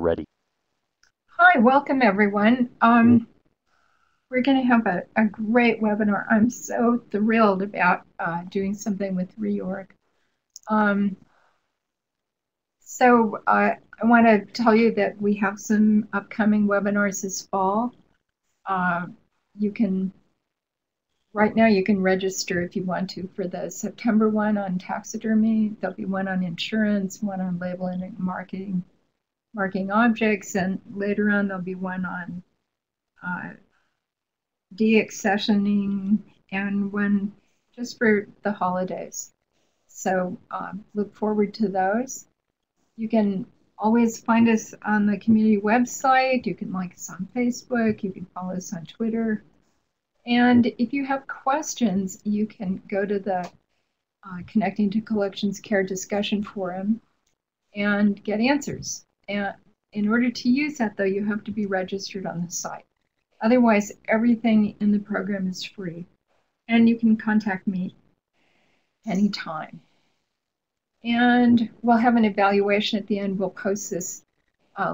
ready. Hi, welcome everyone. We're going to have a great webinar. I'm so thrilled about doing something with Reorg. I want to tell you that we have some upcoming webinars this fall. Right now you can register if you want to for the September one on taxidermy. There'll be one on insurance, one on labeling and marking objects, and later on there'll be one on deaccessioning and one just for the holidays. So look forward to those. You can always find us on the community website. You can like us on Facebook. You can follow us on Twitter. And if you have questions, you can go to the Connecting to Collections Care discussion forum and get answers. And in order to use that, though, you have to be registered on the site. Otherwise, everything in the program is free. And you can contact me anytime. And we'll have an evaluation at the end. We'll post this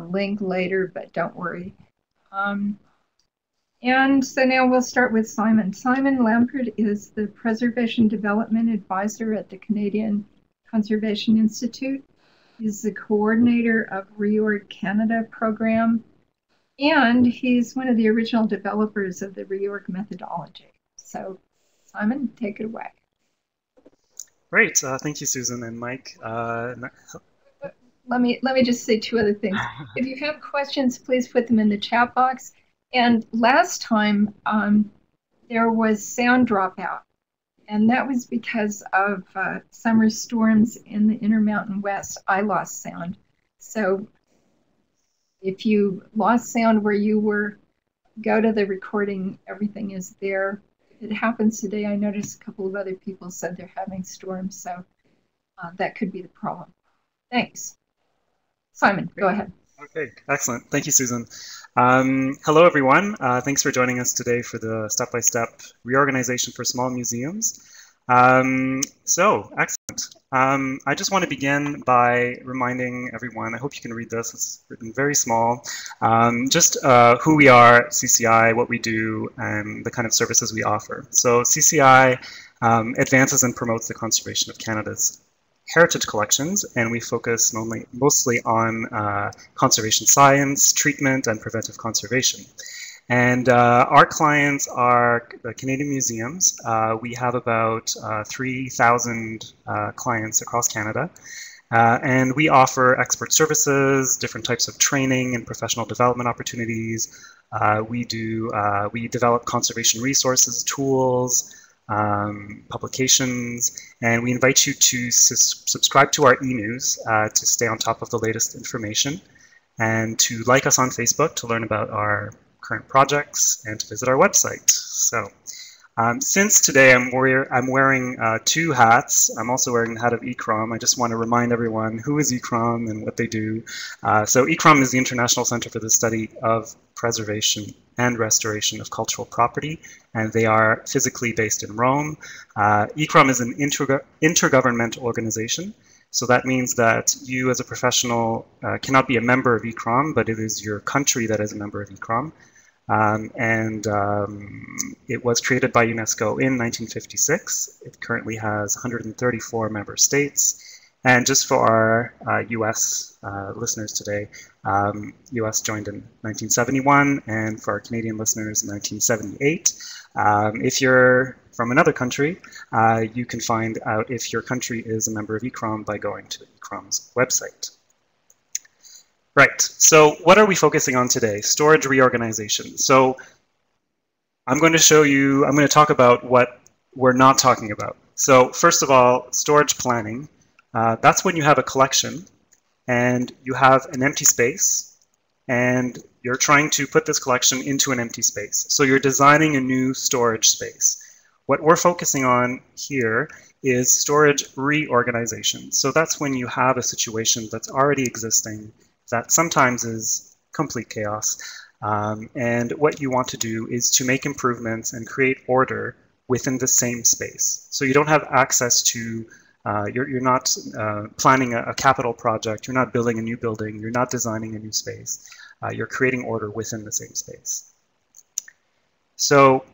link later, but don't worry. And so now we'll start with Simon. Simon Lampert is the Preservation Development Advisor at the Canadian Conservation Institute. He's the coordinator of Reorg Canada program, and he's one of the original developers of the Reorg methodology. So Simon, take it away. Great. Thank you, Susan and Mike. Let me just say two other things. If you have questions, please put them in the chat box. And last time, there was sound dropout, and that was because of summer storms in the Intermountain West. I lost sound. So if you lost sound where you were, go to the recording. Everything is there. If it happens today, I noticed a couple of other people said they're having storms, so that could be the problem. Thanks. Simon, go ahead. Okay, excellent. Thank you, Susan. Hello, everyone. Thanks for joining us today for the step-by-step reorganization for small museums. Excellent. I just want to begin by reminding everyone, I hope you can read this, it's written very small, just who we are at CCI, what we do, and the kind of services we offer. So CCI advances and promotes the conservation of Canada's heritage collections, and we focus mostly on conservation science, treatment, and preventive conservation. And our clients are Canadian museums. We have about 3,000 clients across Canada. And we offer expert services, different types of training and professional development opportunities. We develop conservation resources, tools, publications, and we invite you to subscribe to our e-news to stay on top of the latest information, and to like us on Facebook to learn about our current projects, and to visit our website. So since today I'm wearing two hats, I'm also wearing the hat of ICCROM. I just want to remind everyone who is ICCROM and what they do. So ICCROM is the International Center for the Study of Preservation and Restoration of Cultural Property, and they are physically based in Rome. ICCROM is an intergovernmental organization, so that means that you as a professional cannot be a member of ICCROM, but it is your country that is a member of ICCROM. It was created by UNESCO in 1956. It currently has 134 member states. And just for our US listeners today, US joined in 1971, and for our Canadian listeners, 1978. If you're from another country, you can find out if your country is a member of ICCROM by going to ICCROM's website. Right, so what are we focusing on today? Storage reorganization. So I'm going to talk about what we're not talking about. So first of all, storage planning. That's when you have a collection and you have an empty space and you're trying to put this collection into an empty space. So you're designing a new storage space. What we're focusing on here is storage reorganization. So that's when you have a situation that's already existing that sometimes is complete chaos. And what you want to do is to make improvements and create order within the same space. So you don't have access to You're not planning a capital project. You're not building a new building. You're not designing a new space. You're creating order within the same space. So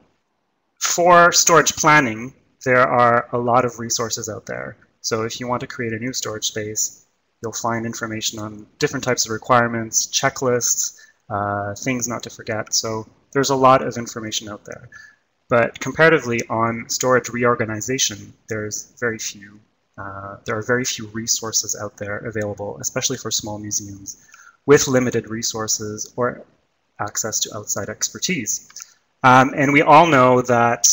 for storage planning, there are a lot of resources out there. So if you want to create a new storage space, you'll find information on different types of requirements, checklists, things not to forget. So there's a lot of information out there. But comparatively on storage reorganization, there's very few. There are very few resources out there available, especially for small museums with limited resources or access to outside expertise. And we all know that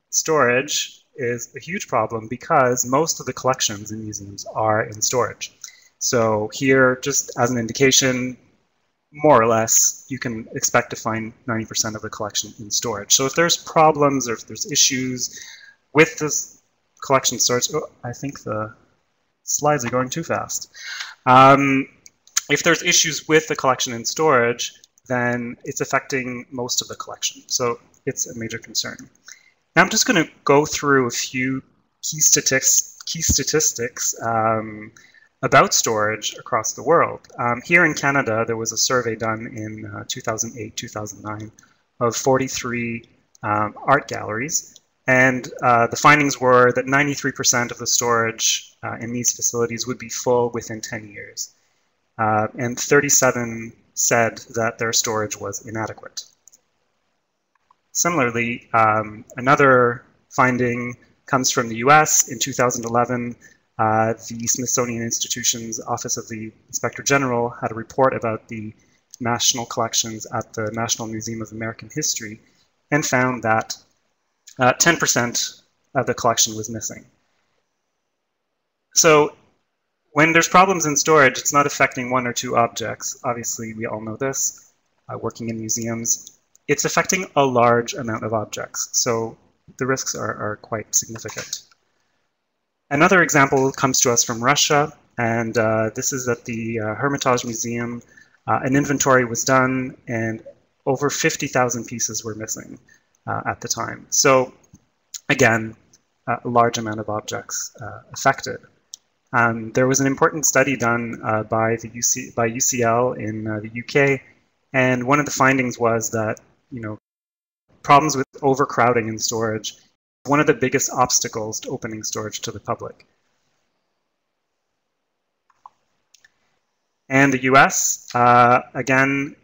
storage is a huge problem because most of the collections in museums are in storage. So here, just as an indication, more or less, you can expect to find 90% of the collection in storage. So if there's problems or if there's issues with this collection storage, oh, I think the slides are going too fast. If there's issues with the collection in storage, then it's affecting most of the collection. So it's a major concern. Now I'm just going to go through a few key statistics about storage across the world. Here in Canada, there was a survey done in 2008-2009 of 43 art galleries. And the findings were that 93% of the storage in these facilities would be full within 10 years. And 37 said that their storage was inadequate. Similarly, another finding comes from the US. In 2011, the Smithsonian Institution's Office of the Inspector General had a report about the national collections at the National Museum of American History and found that 10% of the collection was missing. So when there's problems in storage, it's not affecting one or two objects. Obviously, we all know this, working in museums. It's affecting a large amount of objects, so the risks are quite significant. Another example comes to us from Russia, and this is at the Hermitage Museum. An inventory was done, and over 50,000 pieces were missing at the time. So again, a large amount of objects affected. There was an important study done by UCL in the UK, and one of the findings was that problems with overcrowding in storage, one of the biggest obstacles to opening storage to the public. And the US, again,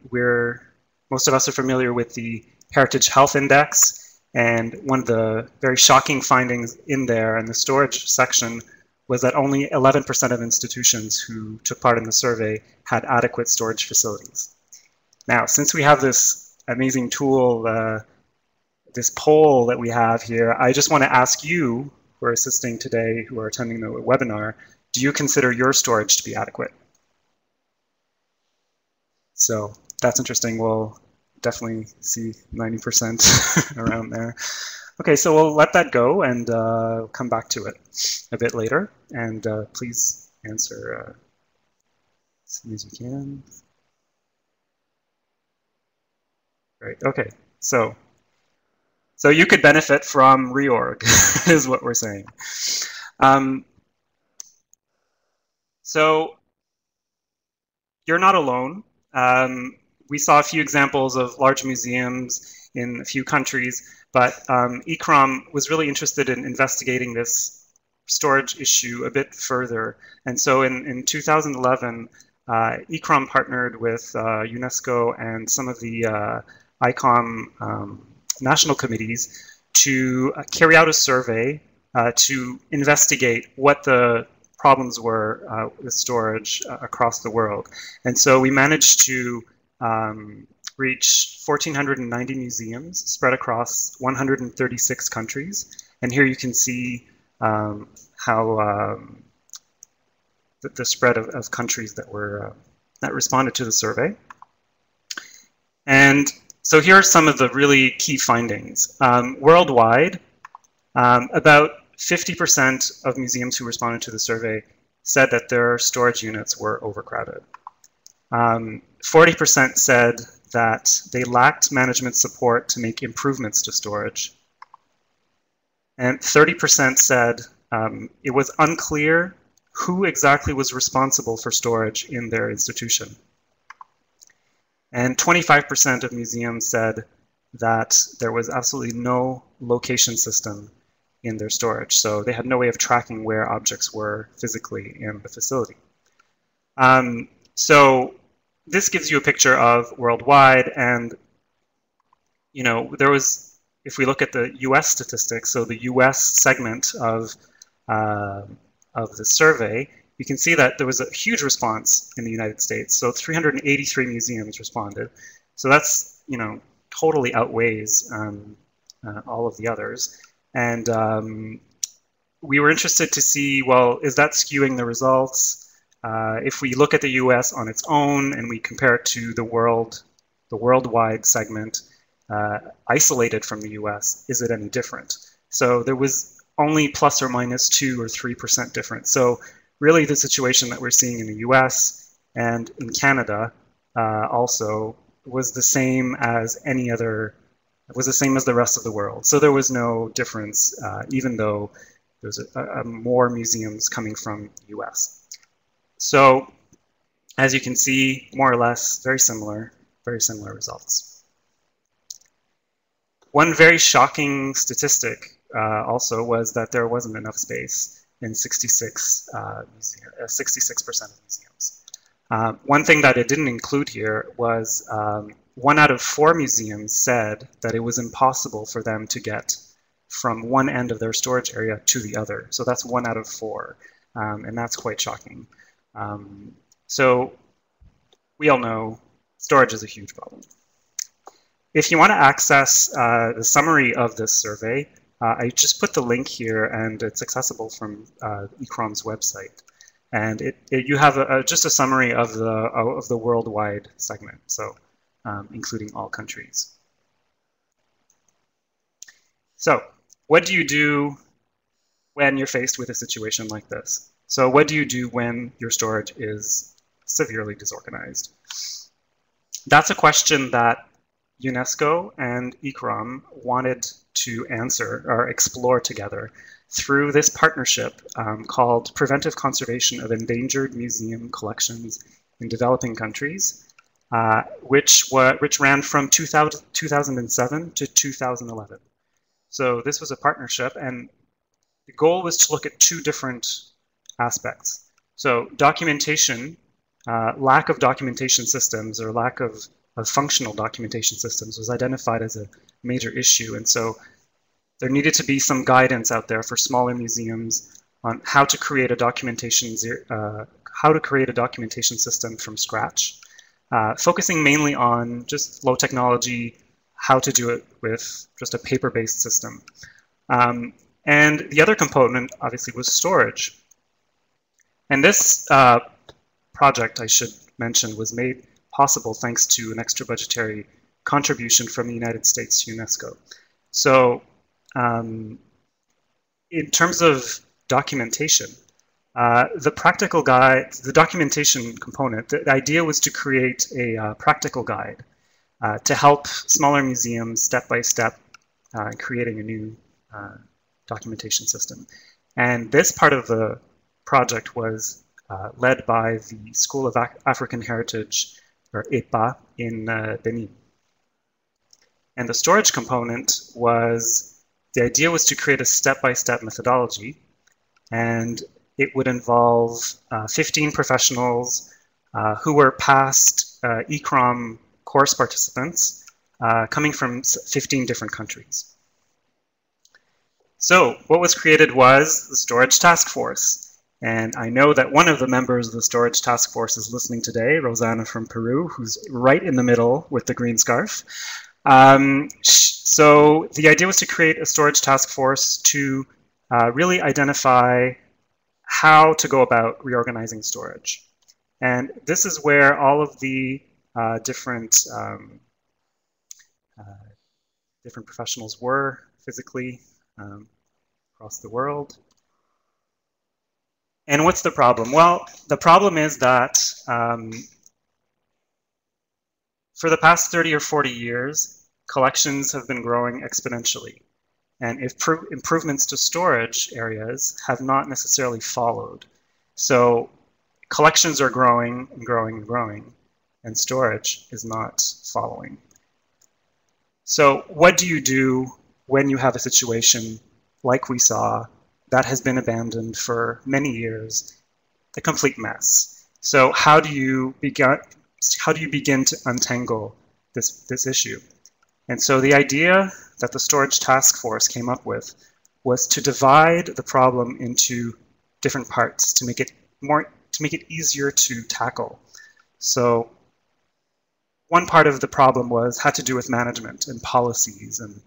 most of us are familiar with the Heritage Health Index, and one of the very shocking findings in there in the storage section was that only 11% of institutions who took part in the survey had adequate storage facilities. Now, since we have this amazing tool, this poll that we have here, I just want to ask you who are assisting today, who are attending the webinar, do you consider your storage to be adequate? So that's interesting. We'll definitely see 90% around there. Okay, so we'll let that go and come back to it a bit later. And please answer as soon as you can. Great, okay, so you could benefit from reorg, is what we're saying. So you're not alone. We saw a few examples of large museums in a few countries, but ICCROM was really interested in investigating this storage issue a bit further. And so in 2011, ICCROM partnered with UNESCO and some of the ICOM national committees to carry out a survey to investigate what the problems were with storage across the world. And so we managed to reach 1,490 museums spread across 136 countries. And here you can see how the spread of countries that were that responded to the survey. And so here are some of the really key findings. Worldwide, about 50% of museums who responded to the survey said that their storage units were overcrowded. 40% said that they lacked management support to make improvements to storage. And 30% said it was unclear who exactly was responsible for storage in their institution. And 25% of museums said that there was absolutely no location system in their storage. So they had no way of tracking where objects were physically in the facility. So this gives you a picture of worldwide, and there was, if we look at the US statistics, so the US segment of the survey, you can see that there was a huge response in the United States. So 383 museums responded. So that's, totally outweighs all of the others. And we were interested to see, well, is that skewing the results? If we look at the US on its own and we compare it to the worldwide segment, isolated from the US, is it any different? So there was only plus or minus 2 or 3% difference. So really the situation that we're seeing in the US and in Canada also was the same as any other, was the same as the rest of the world. So there was no difference, even though there's more museums coming from the US. So as you can see, more or less, very similar results. One very shocking statistic also was that there wasn't enough space in 66% of museums. One thing that it didn't include here was 1 out of 4 museums said that it was impossible for them to get from one end of their storage area to the other. So that's 1 out of 4, and that's quite shocking. So we all know storage is a huge problem. If you want to access the summary of this survey, I just put the link here, and it's accessible from ICCROM's website. And you have just a summary of the worldwide segment, so including all countries. So what do you do when you're faced with a situation like this? So what do you do when your storage is severely disorganized? That's a question that UNESCO and ICCROM wanted to answer or explore together through this partnership called Preventive Conservation of Endangered Museum Collections in Developing Countries, which ran from 2007 to 2011. So this was a partnership, and the goal was to look at 2 different aspects. So documentation, lack of documentation systems or lack of functional documentation systems was identified as a major issue. And so there needed to be some guidance out there for smaller museums on how to create a documentation system from scratch, focusing mainly on just low technology, how to do it with just a paper-based system. And the other component, obviously, was storage. And this project, I should mention, was made possible thanks to an extra budgetary contribution from the United States to UNESCO. So in terms of documentation, the practical guide, the documentation component, the idea was to create a practical guide to help smaller museums step by step creating a new documentation system. And this part of the project was led by the School of African Heritage, or EPA, in Benin. And the storage component was, the idea was to create a step-by-step methodology, and it would involve 15 professionals who were past ICCROM course participants coming from 15 different countries. So what was created was the Storage Task Force. And I know that one of the members of the Storage Task Force is listening today, Rosanna from Peru, who's right in the middle with the green scarf. So the idea was to create a Storage Task Force to really identify how to go about reorganizing storage. And this is where all of the different professionals were physically across the world. And what's the problem? Well, the problem is that for the past 30 or 40 years, collections have been growing exponentially. and improvements to storage areas have not necessarily followed. So collections are growing and growing and growing, and storage is not following. So what do you do when you have a situation like we saw that has been abandoned for many years, a complete mess? So how do you begin to untangle this issue? And so the idea that the Storage Task Force came up with was to divide the problem into different parts to make it easier to tackle. So one part of the problem had to do with management and policies and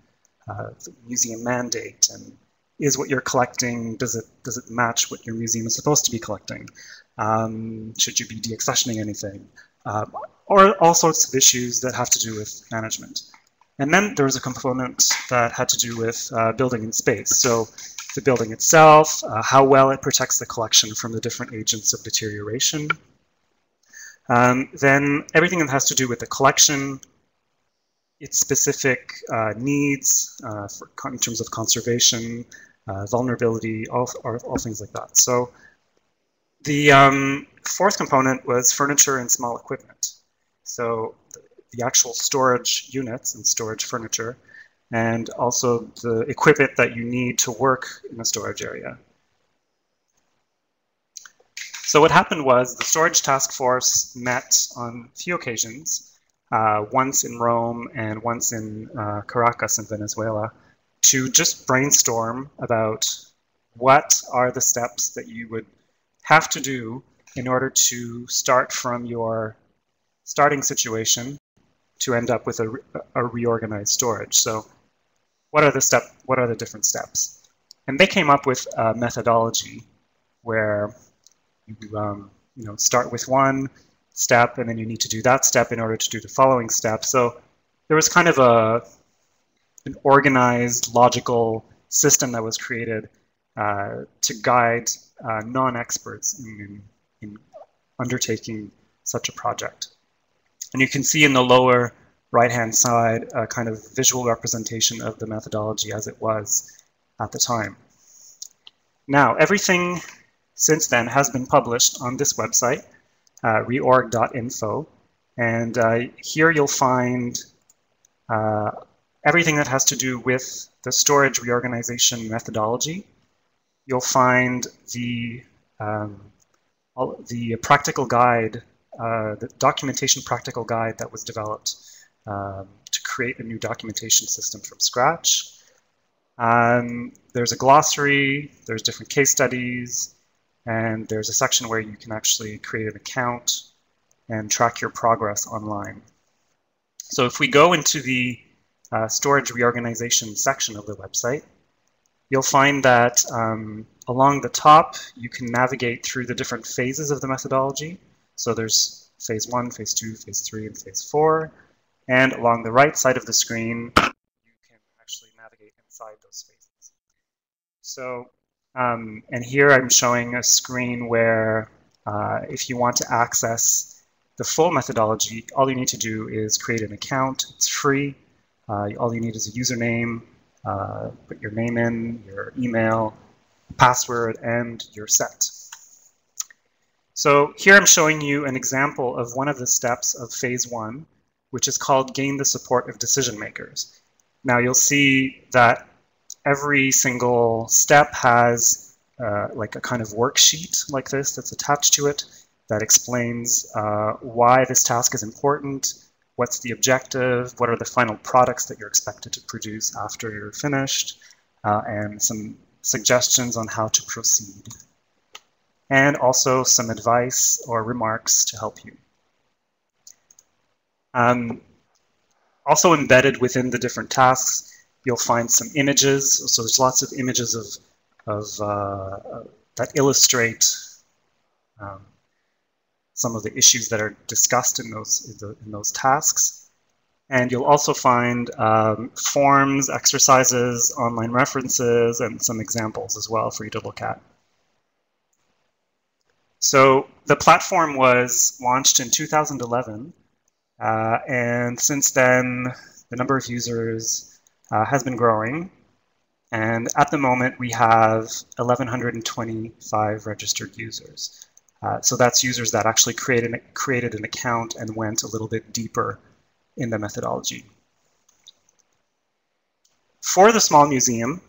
the museum mandate, and is what you're collecting, does it match what your museum is supposed to be collecting? Should you be deaccessioning anything? Or all sorts of issues that have to do with management. And then there was a component that had to do with building in space. So the building itself, how well it protects the collection from the different agents of deterioration. Then everything that has to do with the collection, its specific needs in terms of conservation, vulnerability, all things like that. So the fourth component was furniture and small equipment. So the actual storage units and storage furniture, and also the equipment that you need to work in a storage area. So what happened was the Storage Task Force met on a few occasions, once in Rome and once in Caracas in Venezuela, to just brainstorm about what are the steps that you would have to do in order to start from your starting situation to end up with a reorganized storage. So what are the different steps? And they came up with a methodology where you start with one step and then you need to do that step in order to do the following step. So there was kind of an organized, logical system that was created to guide non-experts in undertaking such a project. And you can see in the lower right-hand side a kind of visual representation of the methodology as it was at the time. Now, everything since then has been published on this website, reorg.info, and here you'll find everything that has to do with the storage reorganization methodology. You'll find the practical guide, the documentation practical guide that was developed to create a new documentation system from scratch. There's a glossary, there's different case studies, and there's a section where you can actually create an account and track your progress online. So if we go into the storage reorganization section of the website, you'll find that along the top, you can navigate through the different phases of the methodology. So there's phase 1, phase 2, phase 3, and phase 4. And along the right side of the screen, you can actually navigate inside those phases. So, and here I'm showing a screen where if you want to access the full methodology, all you need to do is create an account. It's free. All you need is a username, put your name in, your email, password, and you're set. So here I'm showing you an example of one of the steps of phase 1, which is called Gain the Support of Decision Makers. Now you'll see that every single step has like a kind of worksheet like this that's attached to it that explains why this task is important, what's the objective, what are the final products that you're expected to produce after you're finished, and some suggestions on how to proceed. And also some advice or remarks to help you. Also embedded within the different tasks, you'll find some images. So there's lots of images that illustrate some of the issues that are discussed in those tasks. And you'll also find forms, exercises, online references, and some examples as well for you to look at. So the platform was launched in 2011, and since then, the number of users has been growing. And at the moment, we have 1,125 registered users. So that's users that actually created an account and went a little bit deeper in the methodology. For the small museum,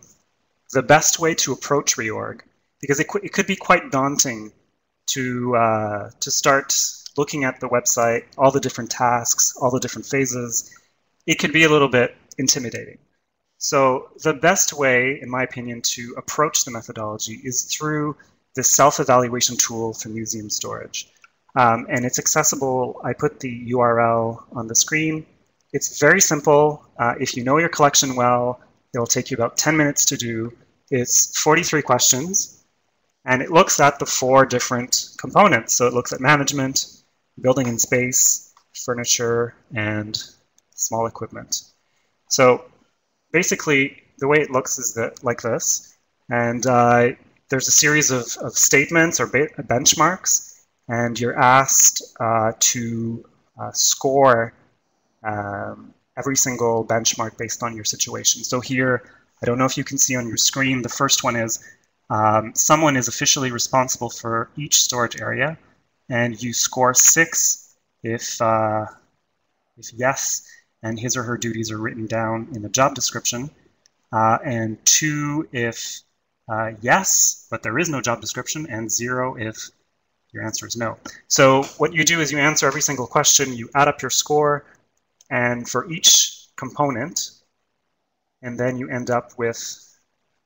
the best way to approach reorg, because it could be quite daunting to start looking at the website, all the different tasks, all the different phases, it could be a little bit intimidating. So the best way, in my opinion, to approach the methodology is through the self-evaluation tool for museum storage. And it's accessible. I put the URL on the screen. It's very simple. If you know your collection well, it'll take you about 10 minutes to do. It's 43 questions, and it looks at the 4 different components. So it looks at management, building and space, furniture, and small equipment. So basically, the way it looks is like this. And there's a series of statements or benchmarks, and you're asked to score every single benchmark based on your situation. So here, I don't know if you can see on your screen, the first one is someone is officially responsible for each storage area, and you score 6 if yes, and his or her duties are written down in the job description, and 2 if yes, but there is no job description, and 0 if your answer is no. So what you do is you answer every single question, you add up your score, and for each component, and then you end up with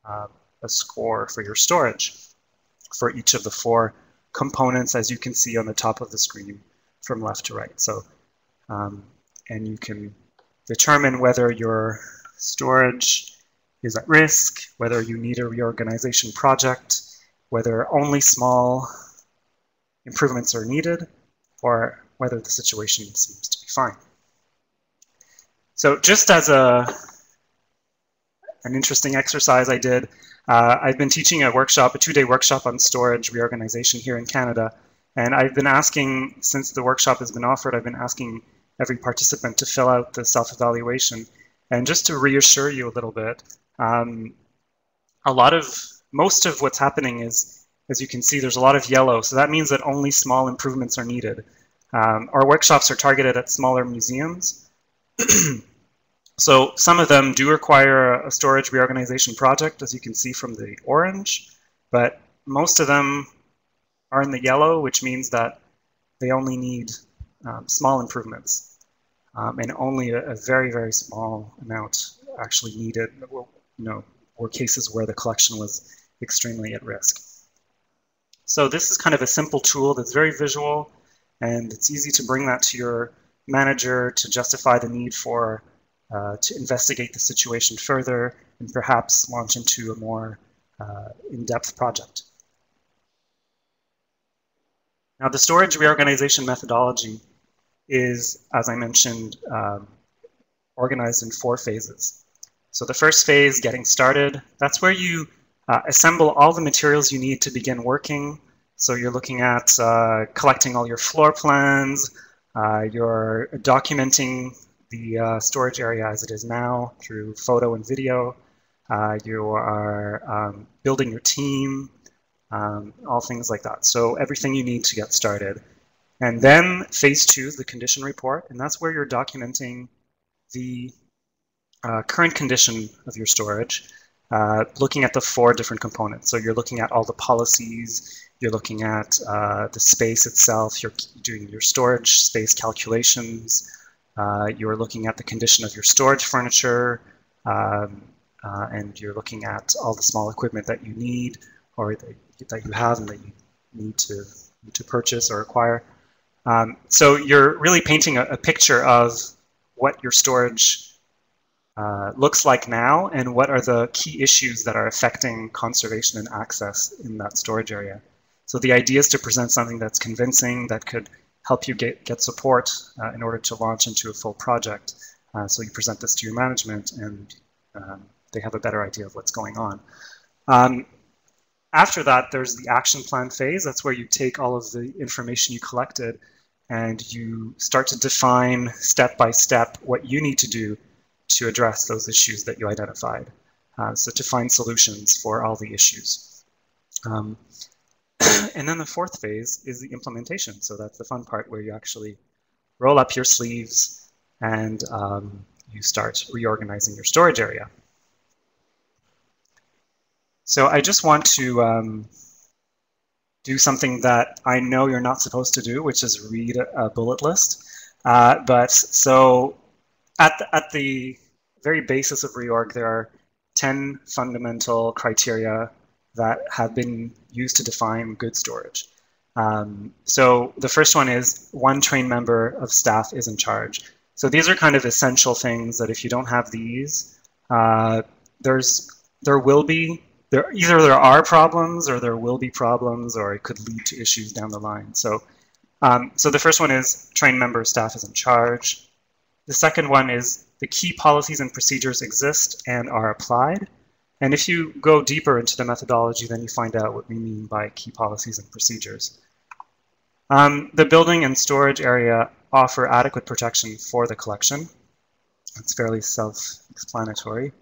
a score for your storage for each of the 4 components, as you can see on the top of the screen from left to right. So, and you can determine whether your storage is at risk, whether you need a reorganization project, whether only small improvements are needed, or whether the situation seems to be fine. So just as an interesting exercise I did, I've been teaching a workshop, a 2-day workshop on storage reorganization here in Canada. And I've been asking, since the workshop has been offered, I've been asking every participant to fill out the self-evaluation. And just to reassure you a little bit, most of what's happening is, as you can see, there's a lot of yellow. So that means that only small improvements are needed. Our workshops are targeted at smaller museums. So some of them do require a storage reorganization project, as you can see from the orange, but most of them are in the yellow, which means that they only need small improvements, and only a very, very small amount actually needed, were cases where the collection was extremely at risk. So this is kind of a simple tool that's very visual, and it's easy to bring that to your manager to justify the need for to investigate the situation further and perhaps launch into a more in-depth project. Now, the storage reorganization methodology is, as I mentioned, organized in 4 phases. So the first phase, getting started, that's where you assemble all the materials you need to begin working. So you're looking at collecting all your floor plans, you're documenting the storage area as it is now through photo and video. You are building your team, all things like that. So everything you need to get started. And then phase 2 is the condition report, and that's where you're documenting the current condition of your storage, looking at the 4 different components. So you're looking at all the policies, you're looking at the space itself, you're doing your storage space calculations, you're looking at the condition of your storage furniture, and you're looking at all the small equipment that you need, or that you have and that you need to purchase or acquire. So you're really painting a picture of what your storage looks like now, and what are the key issues that are affecting conservation and access in that storage area. So the idea is to present something that's convincing, that could help you get support in order to launch into a full project. So you present this to your management, and they have a better idea of what's going on. After that, there's the action plan phase. That's where you take all of the information you collected and you start to define step by step what you need to do to address those issues that you identified. so to find solutions for all the issues. And then the fourth phase is the implementation. So that's the fun part where you actually roll up your sleeves and you start reorganizing your storage area. So I just want to do something that I know you're not supposed to do, which is read a bullet list. But so at the very basis of reorg, there are 10 fundamental criteria that have been used to define good storage. So the first one is one trained member of staff is in charge. So these are kind of essential things that if you don't have these, either there are problems or there will be problems, or it could lead to issues down the line. So, so the first one is trained member of staff is in charge. The second one is the key policies and procedures exist and are applied. And if you go deeper into the methodology, then you find out what we mean by key policies and procedures. The building and storage area offer adequate protection for the collection. It's fairly self-explanatory.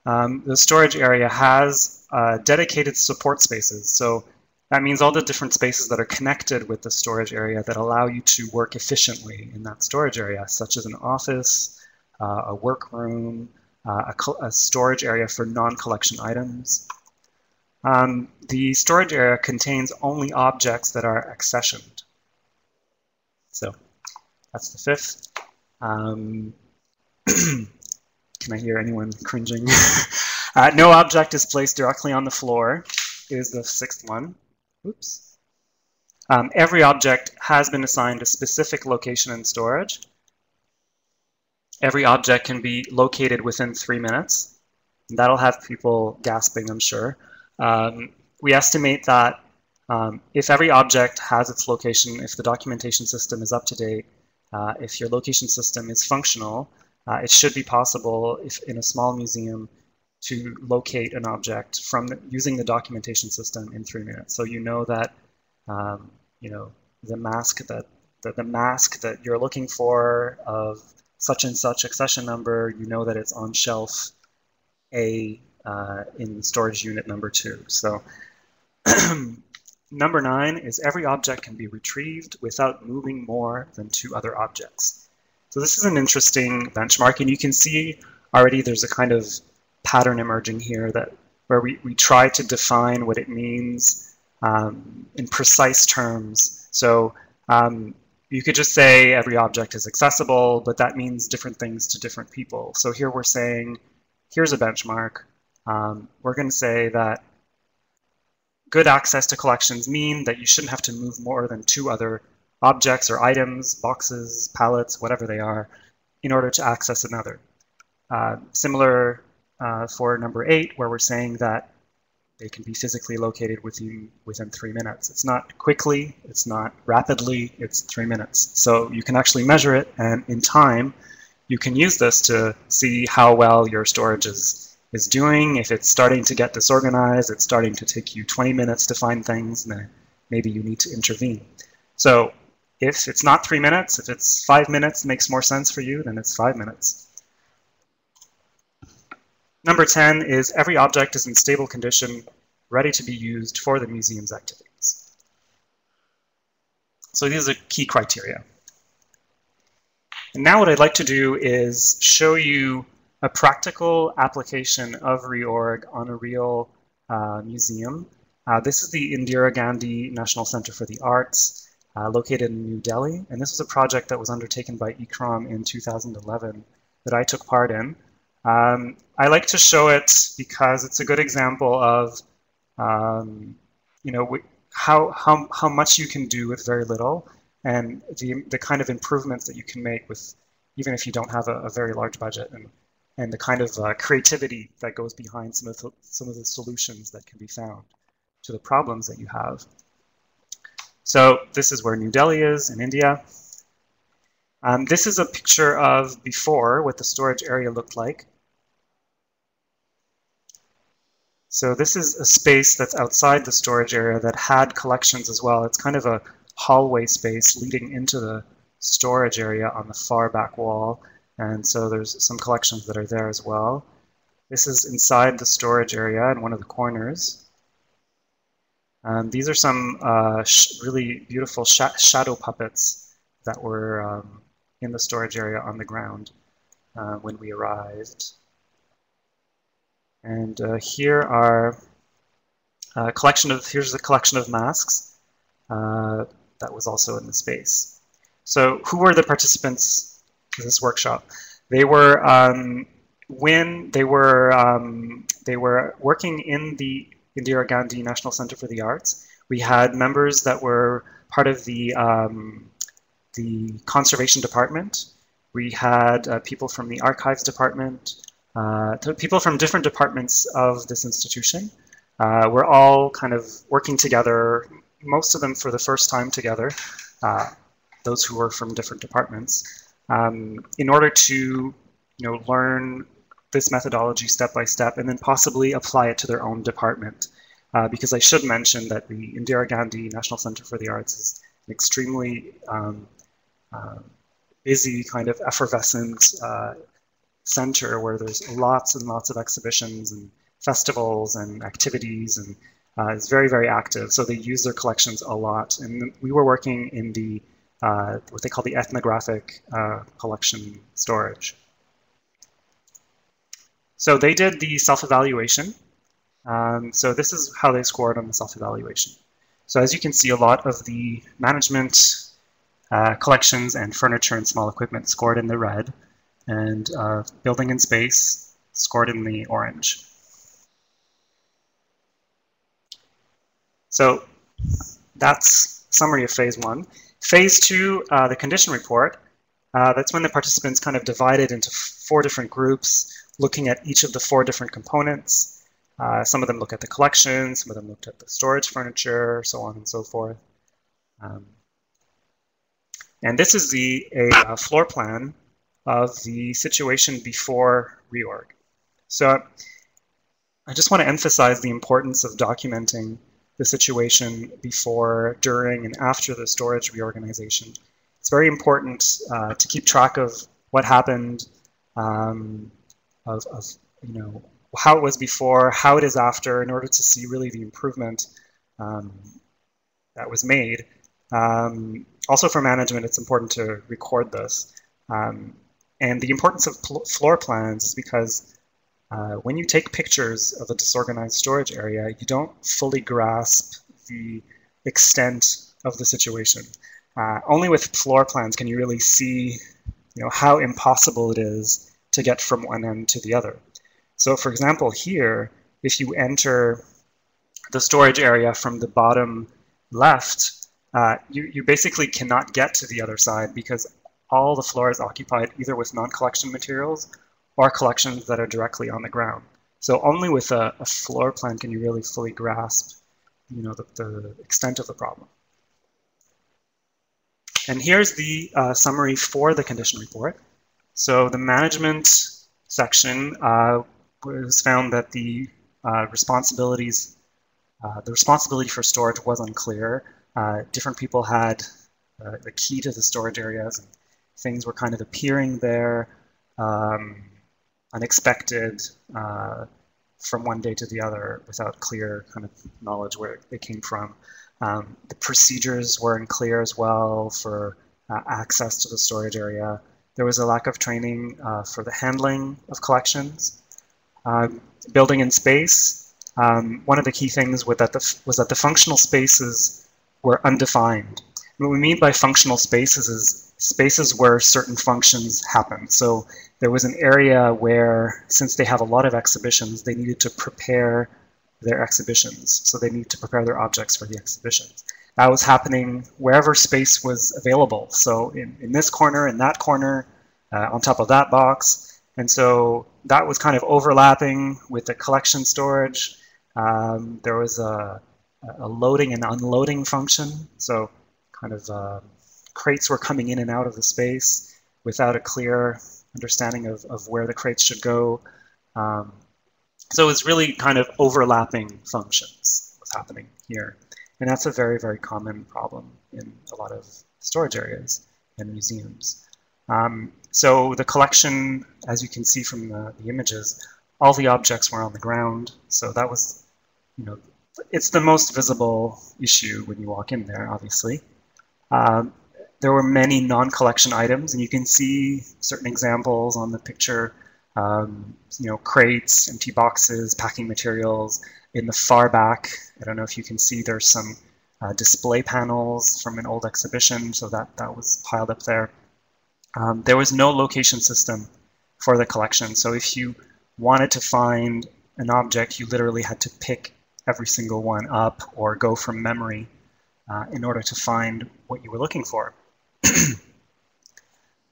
The storage area has dedicated support spaces. So that means all the different spaces that are connected with the storage area that allow you to work efficiently in that storage area, such as an office, a workroom, a storage area for non-collection items. The storage area contains only objects that are accessioned. So that's the fifth. Can I hear anyone cringing? No object is placed directly on the floor is the sixth one. Oops. Every object has been assigned a specific location in storage. Every object can be located within 3 minutes. That'll have people gasping, I'm sure. We estimate that if every object has its location, if the documentation system is up to date, if your location system is functional, it should be possible if in a small museum to locate an object from using the documentation system in 3 minutes. So you know that the mask that you're looking for of such and such accession number, you know that it's on shelf A in storage unit number 2. So number 9 is every object can be retrieved without moving more than 2 other objects. So this is an interesting benchmark, and you can see already there's a kind of pattern emerging here that where we try to define what it means in precise terms. So you could just say every object is accessible, but that means different things to different people. So here we're saying, here's a benchmark. We're going to say that good access to collections mean that you shouldn't have to move more than 2 other objects or items, boxes, pallets, whatever they are, in order to access another. Similar for number 8, where we're saying that they can be physically located within 3 minutes. It's not quickly, it's not rapidly, it's 3 minutes. So you can actually measure it, and in time, you can use this to see how well your storage is doing. If it's starting to get disorganized, it's starting to take you 20 minutes to find things, then maybe you need to intervene. So if it's not 3 minutes, if it's 5 minutes makes more sense for you, then it's 5 minutes. Number 10 is every object is in stable condition, ready to be used for the museum's activities. So these are key criteria. And now what I'd like to do is show you a practical application of reorg on a real museum. This is the Indira Gandhi National Center for the Arts, located in New Delhi. And this was a project that was undertaken by ICCROM in 2011 that I took part in. I like to show it because it's a good example of how much you can do with very little, and the kind of improvements that you can make with even if you don't have a very large budget, and the kind of creativity that goes behind some of the solutions that can be found to the problems that you have. So this is where New Delhi is in India. This is a picture of before what the storage area looked like. So this is a space that's outside the storage area that had collections as well. It's kind of a hallway space leading into the storage area on the far back wall. And so there's some collections that are there as well. This is inside the storage area in one of the corners. These are some really beautiful shadow puppets that were in the storage area on the ground when we arrived. And here are here's a collection of masks that was also in the space. So who were the participants in this workshop? They were they were working in the Indira Gandhi National Center for the Arts. We had members that were part of the conservation department. We had people from the archives department, people from different departments of this institution. We're all kind of working together, most of them for the first time together, those who were from different departments, in order to learn this methodology step by step and then possibly apply it to their own department. Because I should mention that the Indira Gandhi National Center for the Arts is an extremely busy, kind of effervescent center where there's lots and lots of exhibitions and festivals and activities, and it's very, very active. So they use their collections a lot. And we were working in the what they call the ethnographic collection storage. So they did the self-evaluation. So this is how they scored on the self-evaluation. So as you can see, a lot of the management collections and furniture and small equipment scored in the red, and building and space scored in the orange. So that's summary of phase one. Phase two, the condition report, that's when the participants kind of divided into 4 different groups, looking at each of the 4 different components. Some of them look at the collection, some of them looked at the storage furniture, so on and so forth. And this is a floor plan of the situation before reorg. So I just want to emphasize the importance of documenting the situation before, during, and after the storage reorganization. It's very important to keep track of what happened, of how it was before, how it is after, in order to see really the improvement that was made. Also for management, it's important to record this. And the importance of floor plans is because when you take pictures of a disorganized storage area, you don't fully grasp the extent of the situation. Only with floor plans can you really see how impossible it is to get from one end to the other. So for example, here, if you enter the storage area from the bottom left, you basically cannot get to the other side because all the floor is occupied either with non-collection materials or collections that are directly on the ground. So only with a floor plan can you really fully grasp the extent of the problem. And here's the summary for the condition report. So the management section was found that the responsibility for storage was unclear. Different people had the key to the storage areas, and things were kind of appearing there, unexpected, from one day to the other without clear kind of knowledge where they came from. The procedures were unclear as well for access to the storage area. There was a lack of training for the handling of collections. Building in space, one of the key things was that the functional spaces were undefined. What we mean by functional spaces is spaces where certain functions happen. So there was an area where, since they have a lot of exhibitions, they needed to prepare their exhibitions. So they need to prepare their objects for the exhibitions. That was happening wherever space was available. So in this corner, in that corner, on top of that box. And so that was kind of overlapping with the collection storage. There was a loading and unloading function. So kind of crates were coming in and out of the space without a clear understanding of where the crates should go. So it was really kind of overlapping functions was happening here. And that's a very, very common problem in a lot of storage areas and museums. So the collection, as you can see from the images, all the objects were on the ground. So that was, you know, it's the most visible issue when you walk in there, obviously. There were many non-collection items, and you can see certain examples on the picture. You know, crates, empty boxes, packing materials. In the far back, I don't know if you can see, there's some display panels from an old exhibition, so that was piled up there. There was no location system for the collection, so if you wanted to find an object, you literally had to pick every single one up or go from memory in order to find what you were looking for.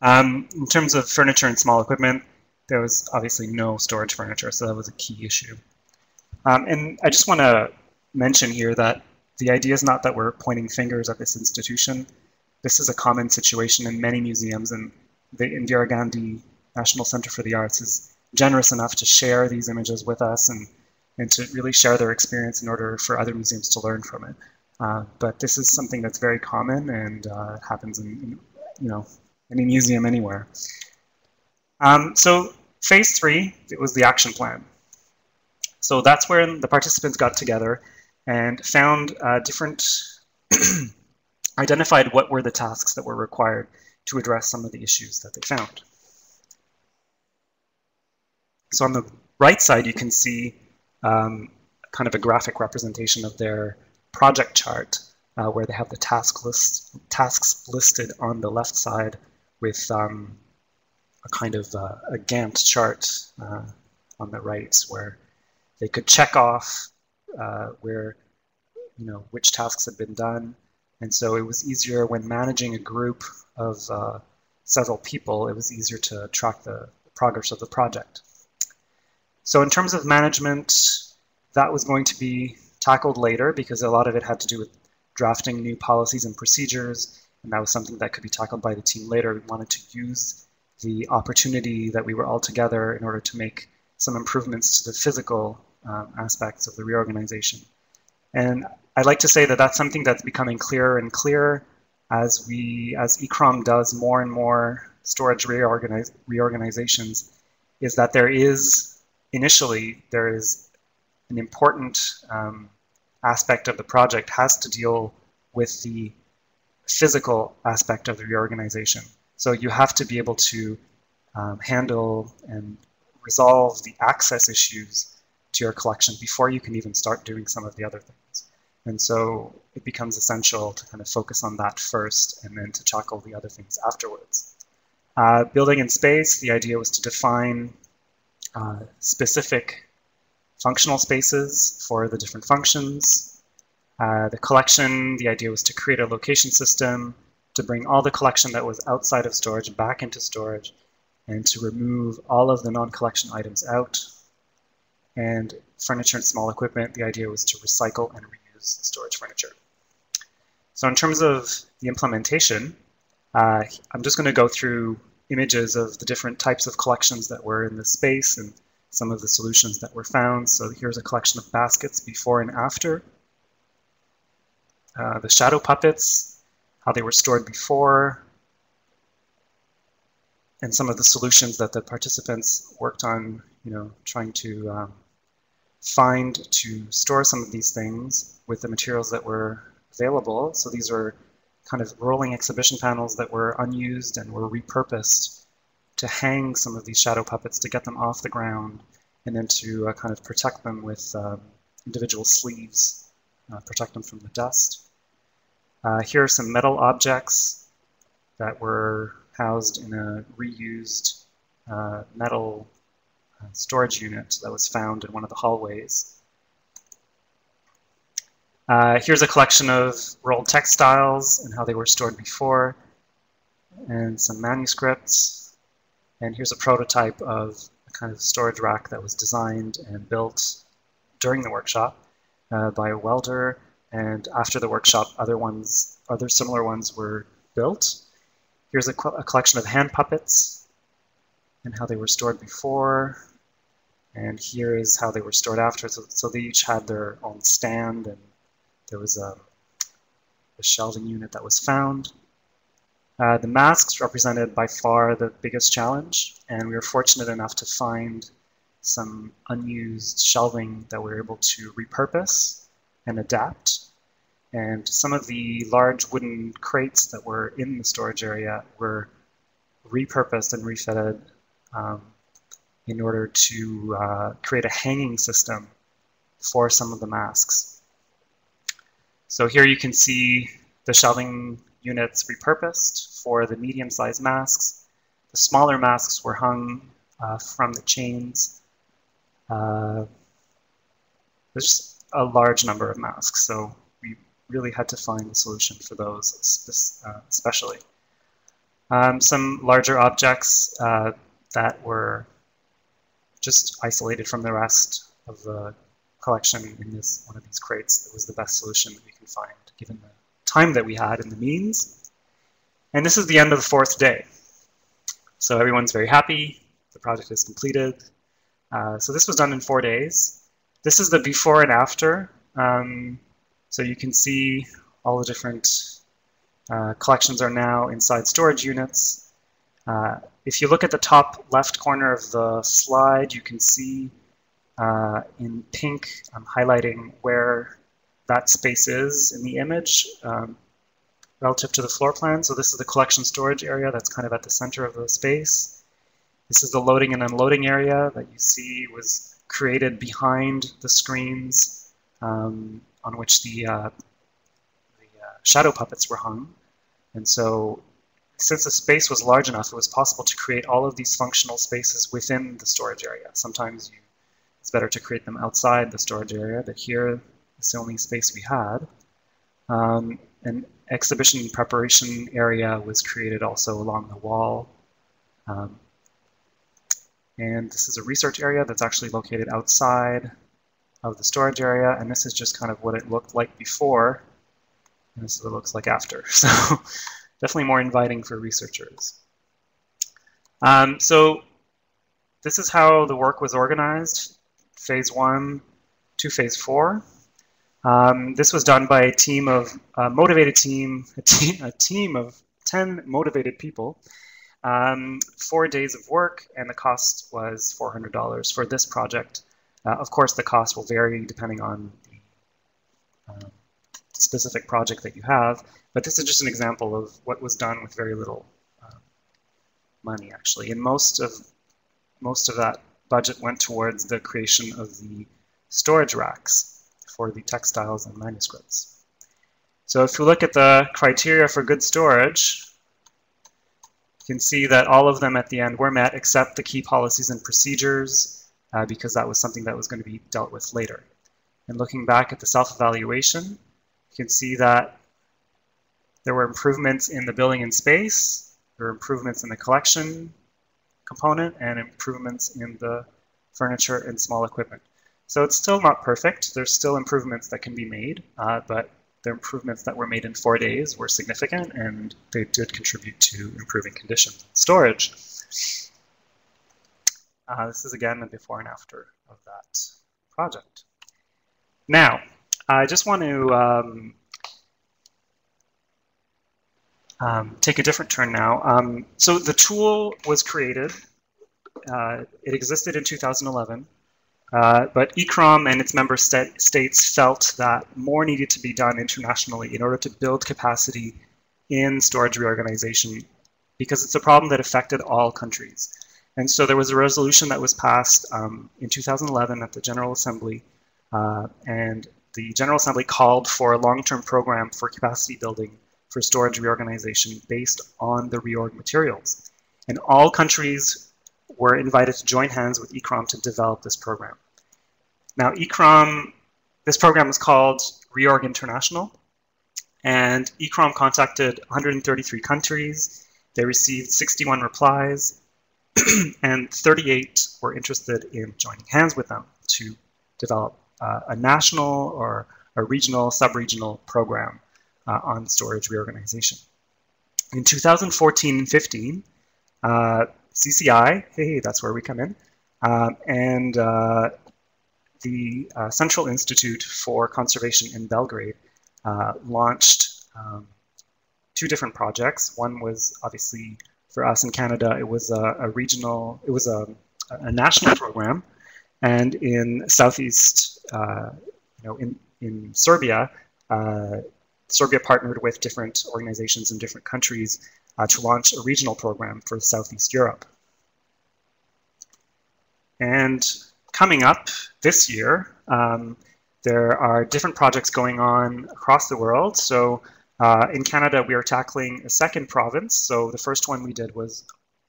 In terms of furniture and small equipment, there was obviously no storage furniture, so that was a key issue. And I just want to mention here that the idea is not that we're pointing fingers at this institution. This is a common situation in many museums, and the Indira Gandhi National Center for the Arts is generous enough to share these images with us and to really share their experience in order for other museums to learn from it. But this is something that's very common and happens in any museum anywhere. So phase 3, it was the action plan. So that's where the participants got together and found identified what were the tasks that were required to address some of the issues that they found. So on the right side, you can see kind of a graphic representation of their project chart where they have the tasks listed on the left side with a kind of a Gantt chart on the right, where they could check off which tasks had been done. And so it was easier when managing a group of several people, it was easier to track the progress of the project. So in terms of management, that was going to be tackled later because a lot of it had to do with drafting new policies and procedures, and that was something that could be tackled by the team later. We wanted to use the opportunity that we were all together in order to make some improvements to the physical aspects of the reorganization. And I'd like to say that that's something that's becoming clearer and clearer as ICCROM does more and more storage reorganizations, is that there is an important aspect of the project has to deal with the physical aspect of the reorganization. So you have to be able to handle and resolve the access issues to your collection before you can even start doing some of the other things. And so it becomes essential to kind of focus on that first and then to tackle the other things afterwards. Building in space, the idea was to define specific functional spaces for the different functions. The collection, the idea was to create a location system to bring all the collection that was outside of storage back into storage and to remove all of the non-collection items out. And furniture and small equipment, the idea was to recycle and reuse storage furniture. So in terms of the implementation, I'm just going to go through images of the different types of collections that were in the space and some of the solutions that were found. So here's a collection of baskets before and after. The shadow puppets, how they were stored before, and some of the solutions that the participants worked on, trying to find to store some of these things with the materials that were available. So these are kind of rolling exhibition panels that were unused and were repurposed to hang some of these shadow puppets to get them off the ground and then to kind of protect them with individual sleeves, protect them from the dust. Here are some metal objects that were housed in a reused metal storage unit that was found in one of the hallways. Here's a collection of rolled textiles and how they were stored before, and some manuscripts. And here's a prototype of a kind of storage rack that was designed and built during the workshop by a welder. And after the workshop, other similar ones were built. Here's a collection of hand puppets and how they were stored before. And here is how they were stored after. So they each had their own stand, and there was a shelving unit that was found. The masks represented by far the biggest challenge, and we were fortunate enough to find some unused shelving that we're able to repurpose and adapt. And some of the large wooden crates that were in the storage area were repurposed and refitted in order to create a hanging system for some of the masks. So here you can see the shelving units repurposed for the medium-sized masks. The smaller masks were hung from the chains. There's just a large number of masks, so we really had to find a solution for those especially. Some larger objects that were just isolated from the rest of the collection in one of these crates. That was the best solution that we can find given the time that we had and the means. And this is the end of the 4th day. So everyone's very happy. The project is completed. So this was done in 4 days. This is the before and after. So you can see all the different collections are now inside storage units. If you look at the top left corner of the slide, you can see in pink, I'm highlighting where that space is in the image relative to the floor plan. So this is the collection storage area that's kind of at the center of the space. This is the loading and unloading area that you see was created behind the screens on which the shadow puppets were hung. And so since the space was large enough, it was possible to create all of these functional spaces within the storage area. Sometimes it's better to create them outside the storage area, but here it's the only space we had. An exhibition preparation area was created also along the wall. And this is a research area that's actually located outside of the storage area, and this is just kind of what it looked like before, and this is what it looks like after. So definitely more inviting for researchers. So this is how the work was organized, phase 1 to phase 4. This was done by a team of a team of 10 motivated people. 4 days of work, and the cost was $400 for this project. Of course, the cost will vary depending on the specific project that you have, but this is just an example of what was done with very little money, actually. And most of that budget went towards the creation of the storage racks for the textiles and manuscripts. So if you look at the criteria for good storage, you can see that all of them at the end were met except the key policies and procedures, because that was something that was going to be dealt with later. And looking back at the self-evaluation, you can see that there were improvements in the building and space, there were improvements in the collection component, and improvements in the furniture and small equipment. So it's still not perfect. There's still improvements that can be made, but the improvements that were made in 4 days were significant, and they did contribute to improving conditions in storage. This is again the before and after of that project. Now, I just want to take a different turn now. So the tool was created. It existed in 2011. But ICCROM and its member states felt that more needed to be done internationally in order to build capacity in storage reorganization, because it's a problem that affected all countries. And so there was a resolution that was passed in 2011 at the General Assembly, and the General Assembly called for a long-term program for capacity building for storage reorganization based on the reorg materials. And all countries were invited to join hands with ICCROM to develop this program. Now, ICCROM, this program is called Reorg International, and ICCROM contacted 133 countries. They received 61 replies, and 38 were interested in joining hands with them to develop a national or a regional, sub-regional program on storage reorganization. In 2014 and 15, CCI, hey, that's where we come in, and the Central Institute for Conservation in Belgrade launched 2 different projects. One was obviously for us in Canada, it was a regional, it was a national program And in Southeast, in Serbia, Serbia partnered with different organizations in different countries to launch a regional program for Southeast Europe. And coming up this year, there are different projects going on across the world. So in Canada, we are tackling a second province. So the first one we did was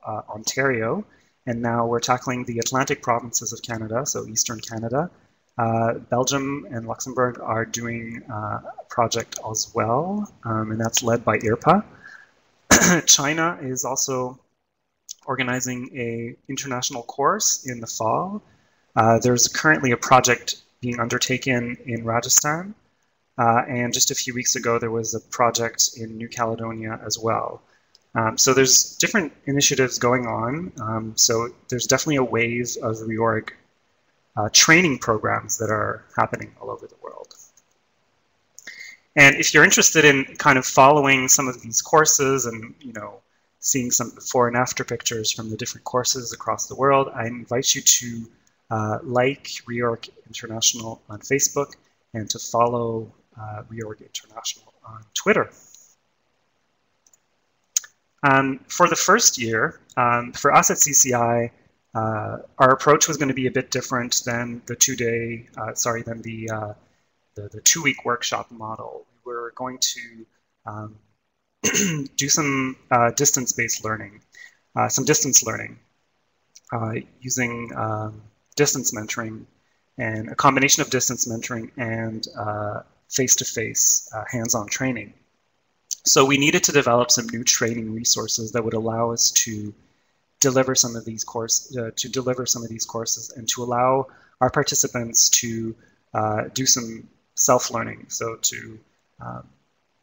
Ontario, and now we're tackling the Atlantic provinces of Canada, so Eastern Canada. Belgium and Luxembourg are doing a project as well, and that's led by IRPA. China is also organizing an international course in the fall. There's currently a project being undertaken in Rajasthan, and just a few weeks ago there was a project in New Caledonia as well. So there's different initiatives going on. So there's definitely a wave of reorg training programs that are happening all over the world. And if you're interested in kind of following some of these courses and seeing some before and after pictures from the different courses across the world, I invite you to like Reorg International on Facebook and to follow Reorg International on Twitter. For the first year, for us at CCI, our approach was going to be a bit different than the the 2-week workshop model. We were going to do some distance-based learning, some distance learning using distance mentoring, and a combination of distance mentoring and face-to-face hands-on training. So we needed to develop some new training resources that would allow us to deliver some of these courses, and to allow our participants to do some self-learning, so to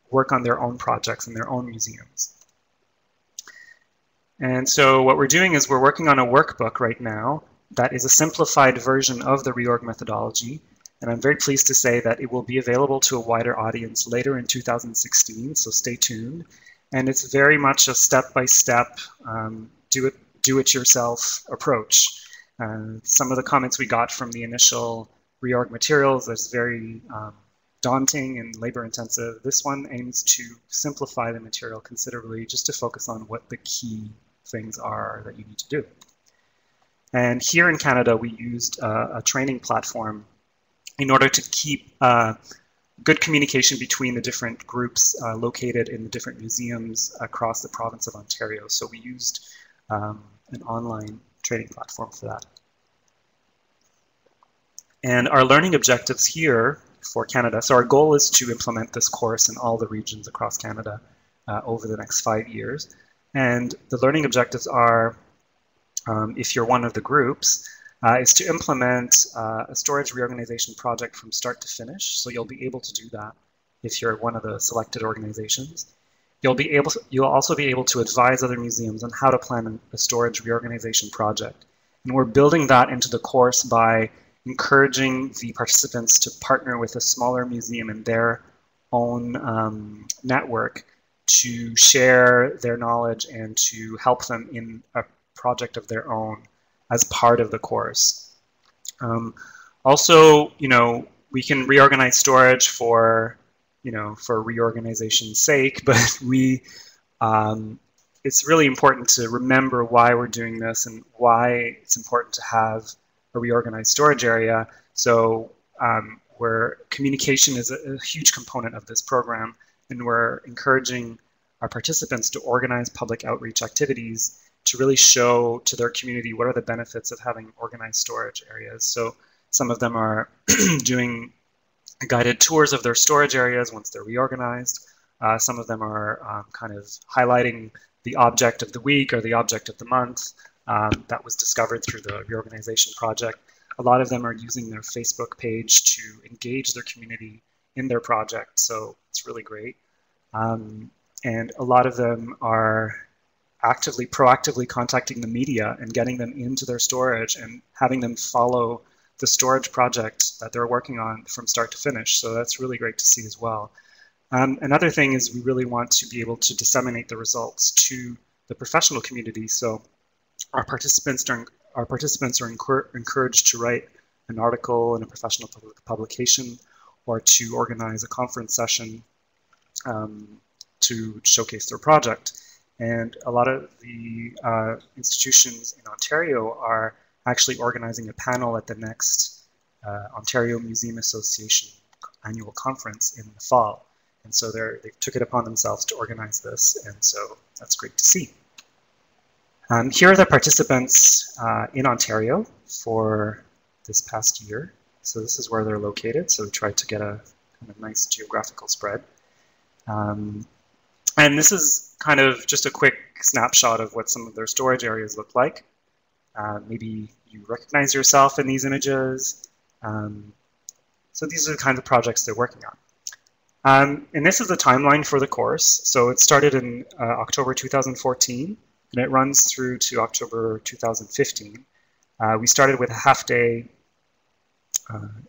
work on their own projects in their own museums. And so what we're doing is we're working on a workbook right now that is a simplified version of the reorg methodology. And I'm very pleased to say that it will be available to a wider audience later in 2016, so stay tuned. And it's very much a step-by-step, do-it-yourself approach. Some of the comments we got from the initial reorg materials is very daunting and labor-intensive. This one aims to simplify the material considerably, just to focus on what the key things are that you need to do. And here in Canada, we used a training platform in order to keep good communication between the different groups located in the different museums across the province of Ontario. So we used an online training platform for that. And our learning objectives here for Canada, so our goal is to implement this course in all the regions across Canada over the next 5 years. And the learning objectives are, if you're one of the groups, is to implement a storage reorganization project from start to finish. So you'll be able to do that if you're one of the selected organizations. You'll also be able to advise other museums on how to plan a storage reorganization project. And we're building that into the course by encouraging the participants to partner with a smaller museum in their own network to share their knowledge and to help them in a project of their own as part of the course. Also, we can reorganize storage for reorganization's sake, but it's really important to remember why we're doing this and why it's important to have a reorganized storage area. So where communication is a huge component of this program, and we're encouraging our participants to organize public outreach activities to really show to their community what are the benefits of having organized storage areas. So some of them are doing guided tours of their storage areas once they're reorganized. Some of them are kind of highlighting the object of the week or the object of the month that was discovered through the reorganization project. A lot of them are using their Facebook page to engage their community in their project, so it's really great. And a lot of them are proactively contacting the media and getting them into their storage and having them follow the storage project that they're working on from start to finish. So that's really great to see as well. Another thing is we really want to be able to disseminate the results to the professional community. So our participants are encouraged to write an article in a professional publication, or to organize a conference session to showcase their project. And a lot of the institutions in Ontario are actually organizing a panel at the next Ontario Museum Association annual conference in the fall. And so they took it upon themselves to organize this, and so that's great to see. Here are the participants in Ontario for this past year. So this is where they're located. So we tried to get a kind of nice geographical spread. And this is kind of just a quick snapshot of what some of their storage areas look like. Maybe you recognize yourself in these images. So these are the kinds of projects they're working on. And this is the timeline for the course. So it started in October 2014, and it runs through to October 2015. We started with a half-day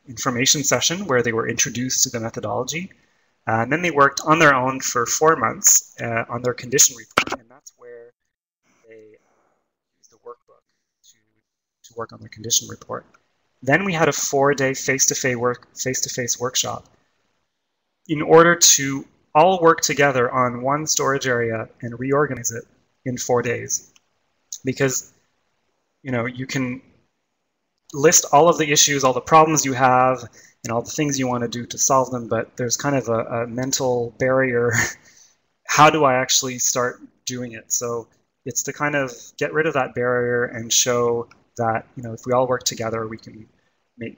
information session where they were introduced to the methodology. And then they worked on their own for 4 months on their condition report, and that's where they used the workbook to work on their condition report. Then we had a 4-day face-to-face workshop in order to all work together on one storage area and reorganize it in 4 days. Because, you know, you can list all of the issues, all the problems you have, and all the things you want to do to solve them, but there's kind of a mental barrier. How do I actually start doing it? So it's to kind of get rid of that barrier and show that, you know, if we all work together, we can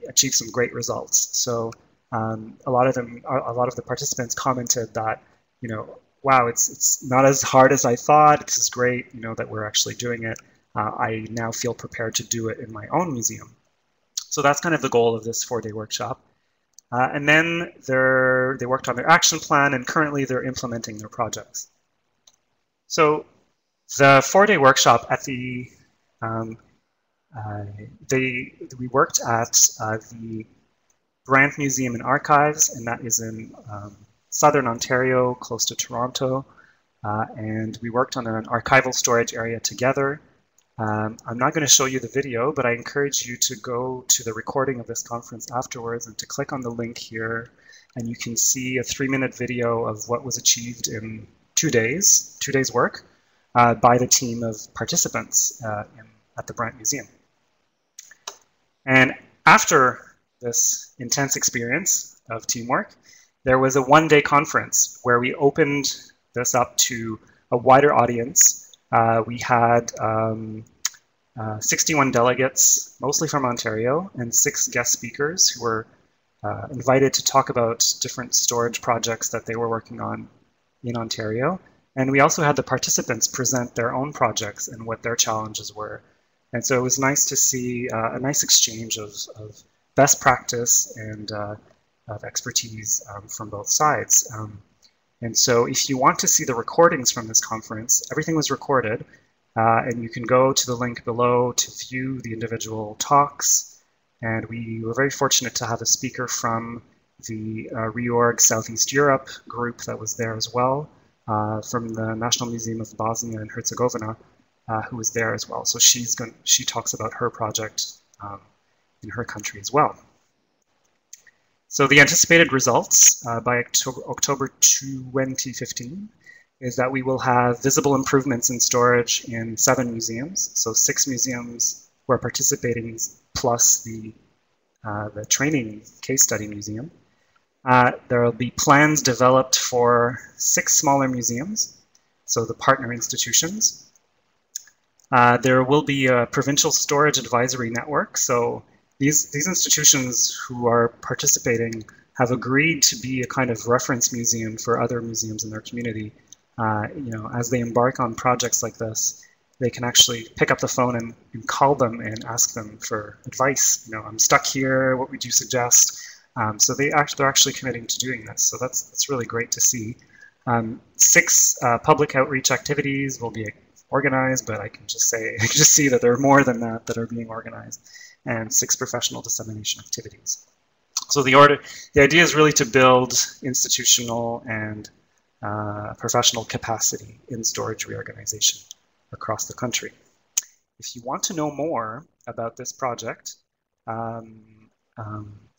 achieve some great results. So a lot of the participants commented that, you know, wow, it's not as hard as I thought. This is great, you know, that we're actually doing it. I now feel prepared to do it in my own museum. So that's kind of the goal of this 4-day workshop. And then they worked on their action plan, and currently they're implementing their projects. So the 4-day workshop at the, we worked at the Brant Museum and Archives, and that is in southern Ontario, close to Toronto. And we worked on an archival storage area together. I'm not going to show you the video, but I encourage you to go to the recording of this conference afterwards and to click on the link here, and you can see a 3-minute video of what was achieved in 2 days work by the team of participants at the Brant Museum. And after this intense experience of teamwork, there was a 1-day conference where we opened this up to a wider audience. We had 61 delegates, mostly from Ontario, and 6 guest speakers who were invited to talk about different storage projects that they were working on in Ontario. And we also had the participants present their own projects and what their challenges were. And so it was nice to see a nice exchange of best practice and of expertise from both sides. And so if you want to see the recordings from this conference, everything was recorded, and you can go to the link below to view the individual talks. And we were very fortunate to have a speaker from the Reorg Southeast Europe group that was there as well, from the National Museum of Bosnia and Herzegovina, who was there as well. So she talks about her project in her country as well. So the anticipated results by October 2015 is that we will have visible improvements in storage in 7 museums. So 6 museums who are participating plus the training case study museum. There will be plans developed for 6 smaller museums, so the partner institutions. There will be a provincial storage advisory network. So these institutions who are participating have agreed to be a kind of reference museum for other museums in their community. You know, as they embark on projects like this, they can actually pick up the phone and call them and ask them for advice. You know, I'm stuck here. What would you suggest? So they're actually committing to doing this. So that's really great to see. 6 public outreach activities will be organized, but I can just see that there are more than that are being organized, and 6 professional dissemination activities. So the idea is really to build institutional and professional capacity in storage reorganization across the country. If you want to know more about this project,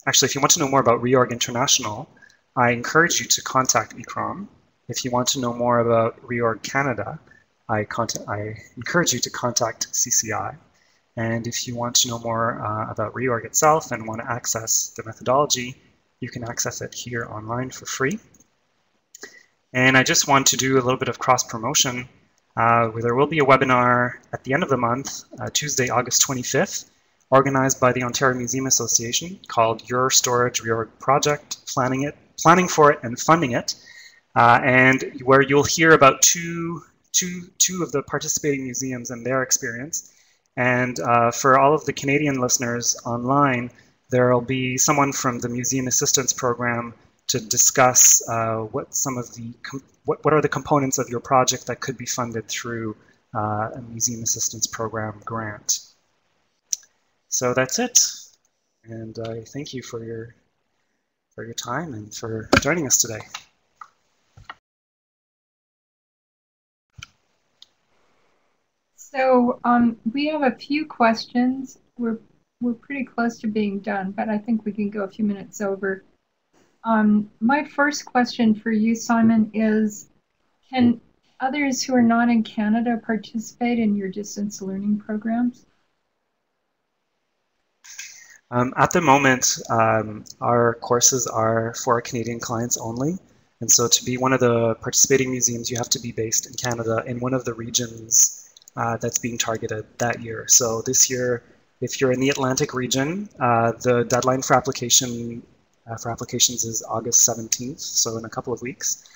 Actually, if you want to know more about Reorg International, I encourage you to contact ICCROM. If you want to know more about Reorg Canada, I encourage you to contact CCI. And if you want to know more about Reorg itself and want to access the methodology, you can access it here online for free. And I just want to do a little bit of cross-promotion. There will be a webinar at the end of the month, Tuesday, August 25th, organized by the Ontario Museum Association, called Your Storage Reorg Project, planning for it and funding it, and where you'll hear about two of the participating museums and their experience. And for all of the Canadian listeners online, there will be someone from the Museum Assistance Program to discuss what are the components of your project that could be funded through a Museum Assistance Program grant. So that's it, and I thank you for your time and for joining us today. So we have a few questions. We're pretty close to being done, but I think we can go a few minutes over. My first question for you, Simon, is can others who are not in Canada participate in your distance learning programs? At the moment, our courses are for our Canadian clients only. And so to be one of the participating museums, you have to be based in Canada in one of the regions that's being targeted that year. So this year, if you're in the Atlantic region, the deadline for applications is August 17th, so in a couple of weeks.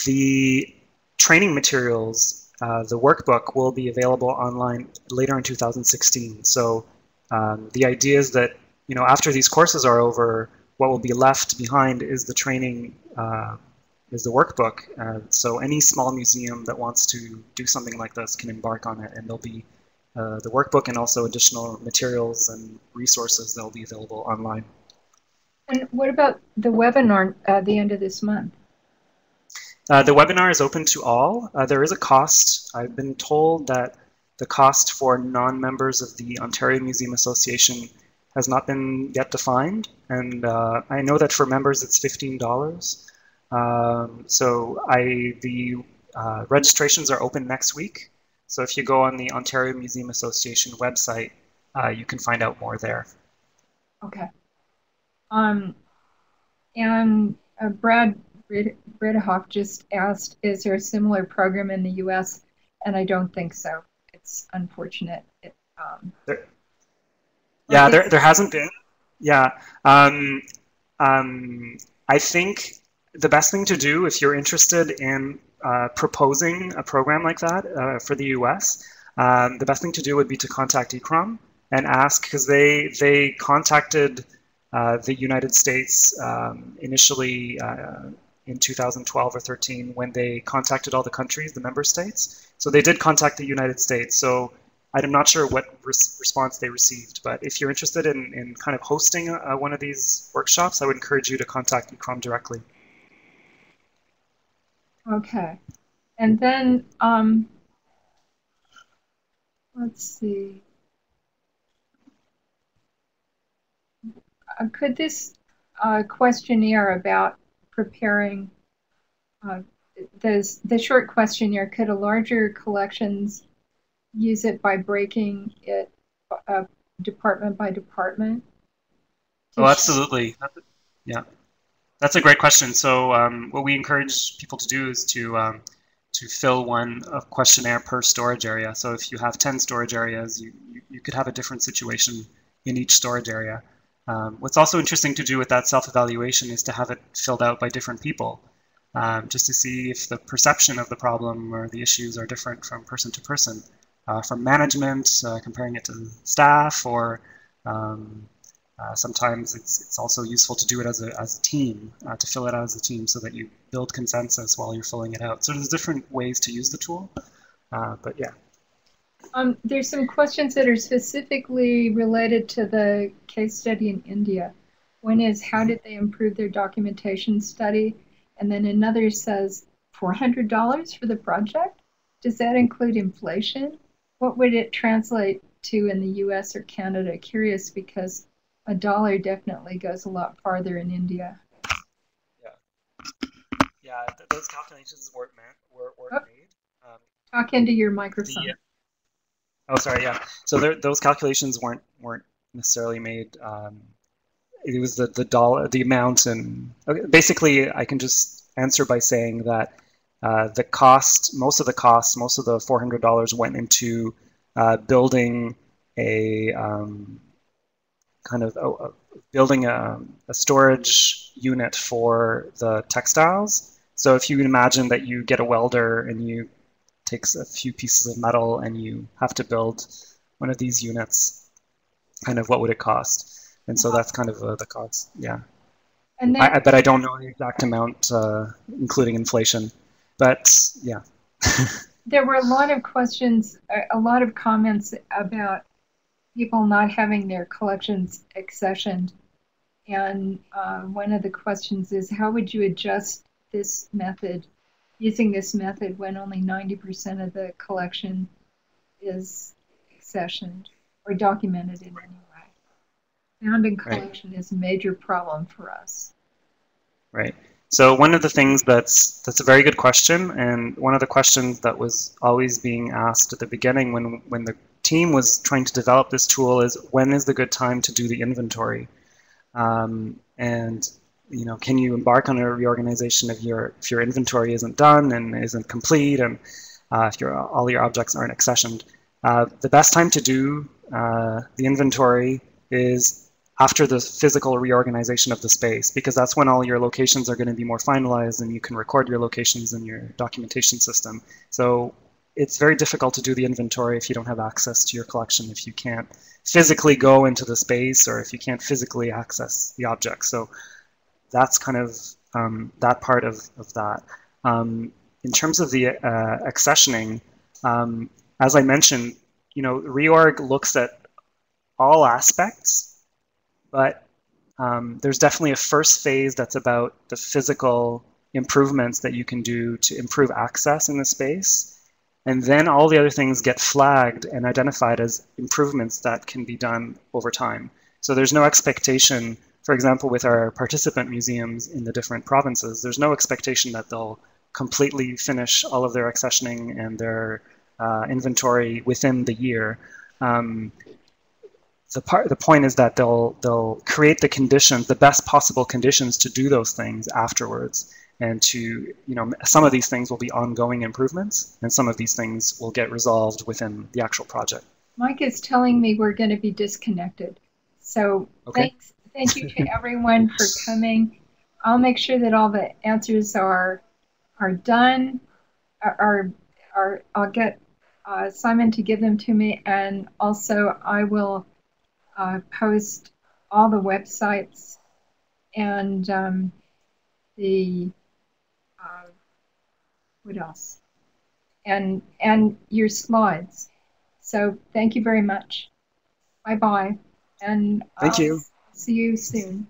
The training materials, the workbook, will be available online later in 2016. So the idea is that, after these courses are over, what will be left behind is the training, is the workbook. So any small museum that wants to do something like this can embark on it, and there'll be the workbook and also additional materials and resources that will be available online. And what about the webinar at the end of this month? The webinar is open to all. There is a cost. I've been told that the cost for non-members of the Ontario Museum Association has not been yet defined, and I know that for members it's $15. The registrations are open next week, so if you go on the Ontario Museum Association website, you can find out more there. Okay. And Brad Bridehoff just asked, is there a similar program in the U.S.? And I don't think so. It's unfortunate. There hasn't been. Yeah. I think the best thing to do if you're interested in proposing a program like that for the US, the best thing to do would be to contact ICCROM and ask, because they contacted the United States initially in 2012 or 13 when they contacted all the countries, the member states. So they did contact the United States. So I'm not sure what response they received, but if you're interested in kind of hosting one of these workshops, I would encourage you to contact ICCROM directly. Okay. And then, let's see. Could this questionnaire about preparing, the short questionnaire, could a larger collections use it by breaking it department by department? Oh, absolutely. Yeah, that's a great question. So what we encourage people to do is to fill a questionnaire per storage area. So if you have 10 storage areas, you could have a different situation in each storage area. What's also interesting to do with that self-evaluation is to have it filled out by different people, just to see if the perception of the problem or the issues are different from person to person. From management, comparing it to staff, or sometimes it's also useful to do it as a team, to fill it out as a team so that you build consensus while you're filling it out. So there's different ways to use the tool, but yeah. There's some questions that are specifically related to the case study in India. One is, how did they improve their documentation study? And then another says, $400 for the project? Does that include inflation? What would it translate to in the US or Canada? Curious, because a dollar definitely goes a lot farther in India. Yeah, yeah. Those calculations weren't Oh, made. Um, talk into your the microphone. Oh, sorry, yeah. So those calculations weren't necessarily made. It was the dollar, the amount, and okay, basically, I can just answer by saying that the cost, most of the $400 went into building a kind of building a storage unit for the textiles. So if you imagine that you get a welder and you takes a few pieces of metal and you have to build one of these units, kind of what would it cost? And so that's kind of the cost. Yeah. And then But I don't know the exact amount, including inflation. But yeah. there were a lot of questions, a lot of comments about people not having their collections accessioned. And one of the questions is, how would you adjust this method, using this method, when only 90% of the collection is accessioned or documented in any way? Found in Right. collection is a major problem for us. Right. So one of the things that's a very good question, and one of the questions that was always being asked at the beginning when the team was trying to develop this tool is, when is the good time to do the inventory? And can you embark on a reorganization if your inventory isn't done and isn't complete, and if all your objects aren't accessioned? The best time to do the inventory is after the physical reorganization of the space, because that's when all your locations are going to be more finalized and you can record your locations in your documentation system. So it's very difficult to do the inventory if you don't have access to your collection, if you can't physically go into the space, or if you can't physically access the object. So that's kind of that part of that. In terms of the accessioning, as I mentioned, reorg looks at all aspects, but there's definitely a first phase that's about the physical improvements that you can do to improve access in the space. And then all the other things get flagged and identified as improvements that can be done over time. So there's no expectation, for example, with our participant museums in the different provinces, there's no expectation that they'll completely finish all of their accessioning and their inventory within the year. The point is that they'll create the conditions, the best possible conditions to do those things afterwards. And to, some of these things will be ongoing improvements, and some of these things will get resolved within the actual project. Mike is telling me we're going to be disconnected. So Okay. thank you to everyone for coming. I'll make sure that all the answers are done. I'll get Simon to give them to me, and also I will post all the websites and the what else? And your slides. So thank you very much. Bye bye, and Thank I'll you. see you soon.